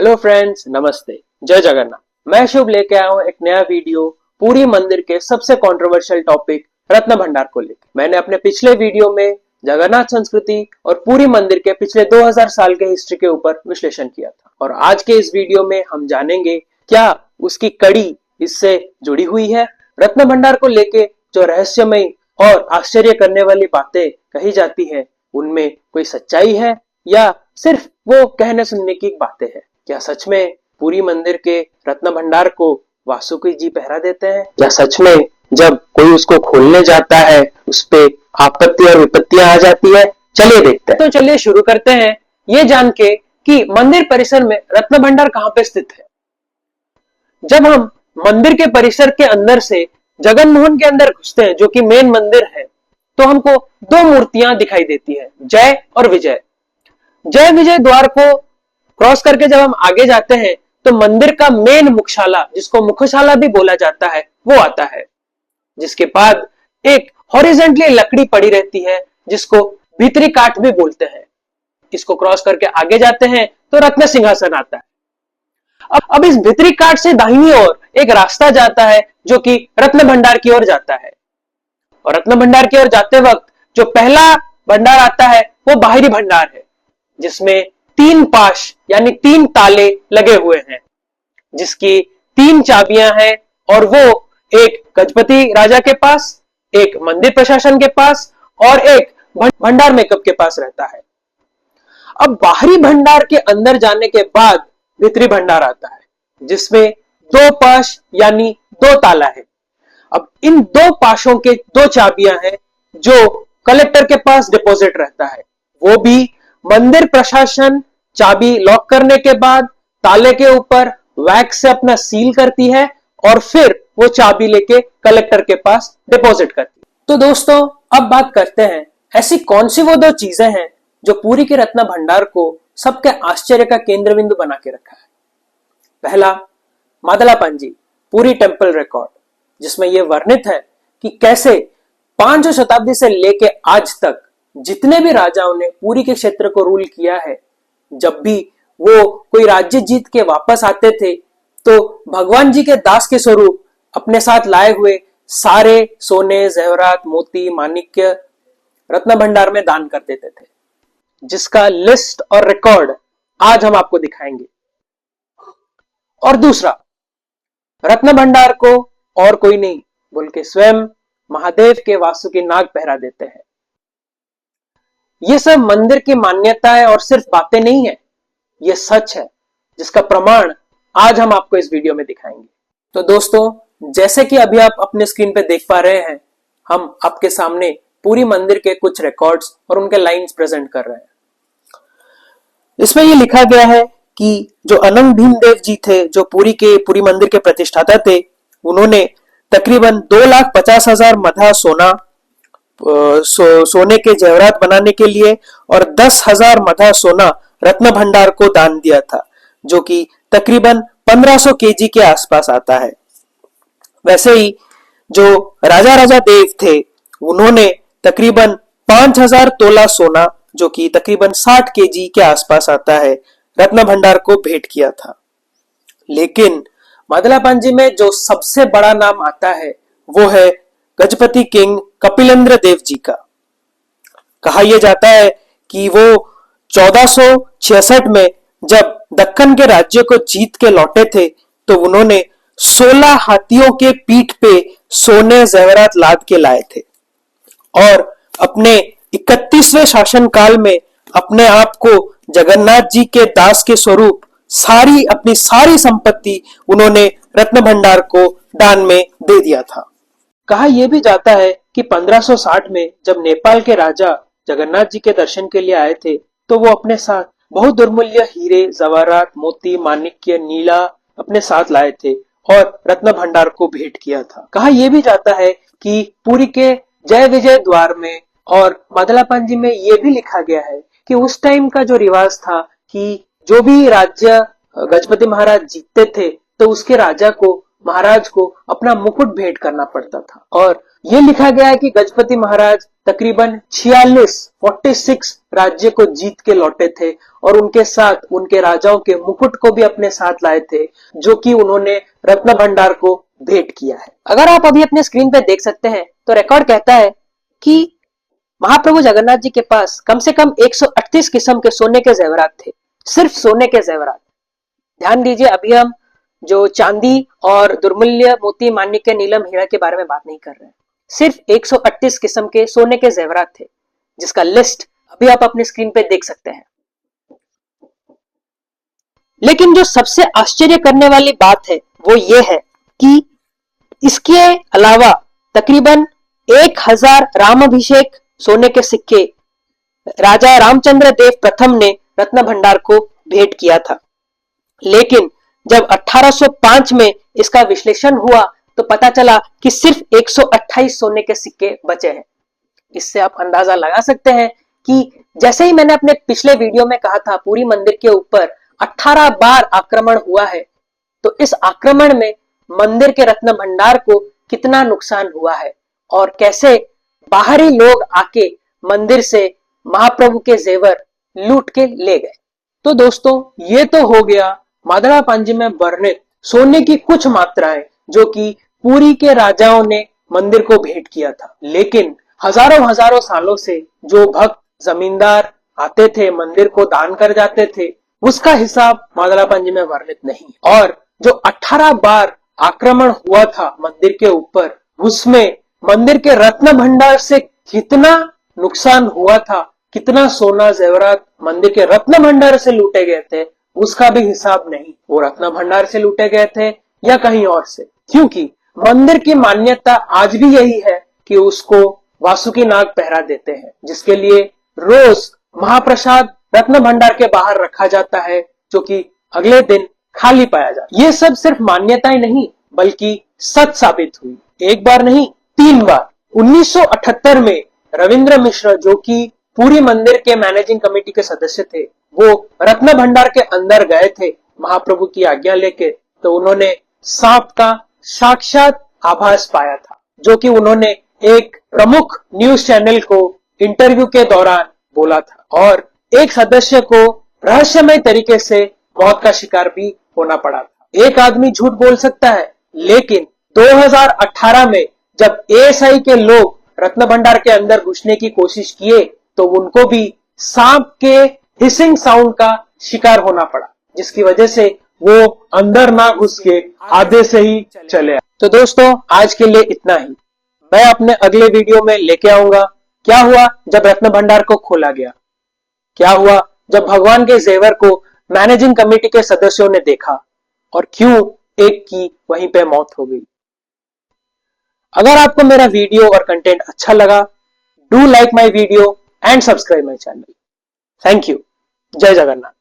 Hello friends, नमस्ते, जय जगन्नाथ। मैं शुभ लेके आया हूँ एक नया वीडियो पुरी मंदिर के सबसे कंट्रोवर्शियल टॉपिक रत्न भंडार को लेकर। मैंने अपने पिछले वीडियो में जगन्नाथ संस्कृति और पुरी मंदिर के पिछले 2000 साल के हिस्ट्री के ऊपर विश्लेषण किया था, और आज के इस वीडियो में हम जानेंगे क्या उसकी कड़ी इससे जुड़ी हुई है। रत्न भंडार को लेके जो रहस्यमय और आश्चर्य करने वाली बातें कही जाती है, उनमें कोई सच्चाई है या सिर्फ वो कहने सुनने की बातें हैं। क्या सच में पुरी मंदिर के रत्न भंडार को वासुकी जी पहरा देते हैं, या सच में जब कोई उसको खोलने जाता है उस पे आपत्ति और विपत्तियां आ जाती है? चलिए देखते हैं। तो चलिए शुरू करते हैं ये जान के कि मंदिर परिसर में रत्न भंडार कहां पे स्थित है। जब हम मंदिर के परिसर के अंदर से जगन मोहन के अंदर घुसते हैं, जो कि मेन मंदिर है, तो हमको दो मूर्तियां दिखाई देती है, जय और विजय। जय विजय द्वार को क्रॉस करके जब हम आगे जाते हैं तो मंदिर का मेन मुख्यशाला, जिसको मुख्यशाला भी बोला जाता है, वो आता है, जिसके बाद एक हॉरिजेंटली लकड़ी पड़ी रहती है जिसको भीतरी काठ भी बोलते हैं। इसको क्रॉस करके आगे जाते हैं तो रत्न सिंहासन आता है। अब इस भीतरी काठ से दाहिनी ओर एक रास्ता जाता है जो कि रत्न भंडार की ओर जाता है, और रत्न भंडार की ओर जाते वक्त जो पहला भंडार आता है वो बाहरी भंडार है, जिसमें 3 पाश यानी 3 ताले लगे हुए हैं, जिसकी 3 चाबियां हैं, और वो एक गजपति राजा के पास, एक मंदिर प्रशासन के पास और एक भंडार मेकअप के पास रहता है। अब बाहरी भंडार के अंदर जाने के बाद भीतरी भंडार आता है, जिसमें 2 पाश यानी 2 ताला है। अब इन 2 पाशों के 2 चाबियां हैं जो कलेक्टर के पास डिपॉजिट रहता है। वो भी मंदिर प्रशासन चाबी लॉक करने के बाद ताले के ऊपर वैक्स से अपना सील करती है और फिर वो चाबी लेके कलेक्टर के पास डिपॉजिट करती है। तो दोस्तों, अब बात करते हैं ऐसी कौन सी वो 2 चीजें हैं जो पुरी के रत्न भंडार को सबके आश्चर्य का केंद्र बिंदु बना के रखा है। पहला, मादलापांजी पुरी टेंपल रिकॉर्ड, जिसमें यह वर्णित है कि कैसे 5वीं शताब्दी से लेके आज तक जितने भी राजाओं ने पुरी के क्षेत्र को रूल किया है, जब भी वो कोई राज्य जीत के वापस आते थे तो भगवान जी के दास के स्वरूप अपने साथ लाए हुए सारे सोने, जेवरात, मोती, माणिक्य रत्न भंडार में दान कर देते थे, जिसका लिस्ट और रिकॉर्ड आज हम आपको दिखाएंगे। और दूसरा, रत्न भंडार को और कोई नहीं बल्कि स्वयं महादेव के वासुकी नाग पहरा देते हैं। ये सब मंदिर की मान्यता है और सिर्फ बातें नहीं है, ये सच है, जिसका प्रमाण आज हम आपको इस वीडियो में दिखाएंगे। तो दोस्तों, जैसे कि अभी आप अपने स्क्रीन पे देख पा रहे हैं, हम आपके सामने पूरी मंदिर के कुछ रिकॉर्ड्स और उनके लाइंस प्रेजेंट कर रहे हैं। इसमें ये लिखा गया है कि जो अनंग भीमदेव जी थे, जो पूरी मंदिर के प्रतिष्ठाता थे, उन्होंने तकरीबन 2,50,000 मधा सोने के जेवरात बनाने के लिए और 10,000 मधा सोना रत्न भंडार को दान दिया था, जो कि तकरीबन 1500 केजी के आसपास आता है। वैसे ही जो राजा देव थे, उन्होंने तकरीबन 5000 तोला सोना, जो कि तकरीबन 60 केजी के आसपास आता है, रत्न भंडार को भेंट किया था। लेकिन मादलापांजी में जो सबसे बड़ा नाम आता है वो है गजपति किंग कपिलेंद्र देव जी का। कहा यह जाता है कि वो 1466 में जब दक्कन के राज्य को जीत के लौटे थे तो उन्होंने 16 हाथियों के पीठ पे सोने जेवरात लाद के लाए थे, और अपने 31वें शासनकाल में अपने आप को जगन्नाथ जी के दास के स्वरूप अपनी सारी संपत्ति उन्होंने रत्न भंडार को दान में दे दिया था। कहा यह भी जाता है कि 1560 में जब नेपाल के राजा जगन्नाथ जी के दर्शन के लिए आए थे, तो वो अपने साथ बहुत दुर्मूल्य हीरे, जवाहरात, मोती, माणिक्य, नीला अपने साथ लाए थे और रत्न भंडार को भेंट किया था। कहा यह भी जाता है कि पुरी के जय विजय द्वार में और मादलापांजी में यह भी लिखा गया है कि उस टाइम का जो रिवाज था कि जो भी राज्य गजपति महाराज जीतते थे तो उसके राजा को, महाराज को अपना मुकुट भेंट करना पड़ता था। और यह लिखा गया है कि गजपति महाराज तकरीबन 46 राज्य को जीत के लौटे थे और उनके साथ उनके राजाओं के मुकुट को भी अपने साथ लाए थे, जो कि उन्होंने रत्न भंडार को भेंट किया है। अगर आप अभी अपने स्क्रीन पे देख सकते हैं तो रिकॉर्ड कहता है कि महाप्रभु जगन्नाथ जी के पास कम से कम 138 किस्म के सोने के जेवरात थे, सिर्फ सोने के जेवरात। ध्यान दीजिए, अभी हम जो चांदी और दुर्मूल्य मोती माणिक्य नीलम हीरा के बारे में बात नहीं कर रहे हैं, सिर्फ 138 किस्म के सोने के जेवरात थे, जिसका लिस्ट अभी आप अपनी स्क्रीन पे देख सकते हैं। लेकिन जो सबसे आश्चर्य करने वाली बात है वो ये है कि इसके अलावा तकरीबन 1000 रामाभिषेक सोने के सिक्के राजा रामचंद्र देव प्रथम ने रत्न भंडार को भेंट किया था। लेकिन जब 1805 में इसका विश्लेषण हुआ तो पता चला कि सिर्फ 128 सोने के सिक्के बचे हैं। इससे आप अंदाजा लगा सकते हैं कि जैसे ही मैंने अपने पिछले वीडियो में कहा था, पूरी मंदिर के ऊपर 18 बार आक्रमण हुआ है, तो इस आक्रमण में मंदिर के रत्न भंडार को कितना नुकसान हुआ है और कैसे बाहरी लोग आके मंदिर से महाप्रभु के जेवर लूट के ले गए। तो दोस्तों, ये तो हो गया मादड़ा पांजी में वर्णित सोने की कुछ मात्राएं जो कि पुरी के राजाओं ने मंदिर को भेंट किया था। लेकिन हजारों हजारों सालों से जो भक्त जमींदार आते थे, मंदिर को दान कर जाते थे, उसका हिसाब मादड़ा पांजी में वर्णित नहीं। और जो 18 बार आक्रमण हुआ था मंदिर के ऊपर, उसमें मंदिर के रत्न भंडार से कितना नुकसान हुआ था, कितना सोना जेवरात मंदिर के रत्न भंडार से लूटे गए थे, उसका भी हिसाब नहीं। वो रत्न भंडार से लूटे गए थे या कहीं और से, क्योंकि मंदिर की मान्यता आज भी यही है कि उसको वासुकी नाग पहरा देते हैं, जिसके लिए रोज महाप्रसाद रत्न भंडार के बाहर रखा जाता है, जो कि अगले दिन खाली पाया जाता है। ये सब सिर्फ मान्यताएं नहीं बल्कि सच साबित हुई। एक बार नहीं, 3 बार। 1978 में रविंद्र मिश्र, जो कि पूरी मंदिर के मैनेजिंग कमेटी के सदस्य थे, वो रत्न भंडार के अंदर गए थे महाप्रभु की आज्ञा लेके, तो उन्होंने सांप का साक्षात आभास पाया था, जो कि उन्होंने एक प्रमुख न्यूज चैनल को इंटरव्यू के दौरान बोला था। और एक सदस्य को रहस्यमय तरीके से मौत का शिकार भी होना पड़ा था। एक आदमी झूठ बोल सकता है, लेकिन 2018 में जब एएसआई के लोग रत्न भंडार के अंदर घुसने की कोशिश किए तो उनको भी सांप के हिसिंग साउंड का शिकार होना पड़ा, जिसकी वजह से वो अंदर ना घुस के आधे से ही चले आए। तो दोस्तों, आज के लिए इतना ही। मैं अपने अगले वीडियो में लेके आऊंगा क्या हुआ जब रत्न भंडार को खोला गया, क्या हुआ जब भगवान के जेवर को मैनेजिंग कमेटी के सदस्यों ने देखा और क्यों एक की वहीं पे मौत हो गई। अगर आपको मेरा वीडियो और कंटेंट अच्छा लगा, do like my video and subscribe my channel. Thank you. जय जगन्नाथ।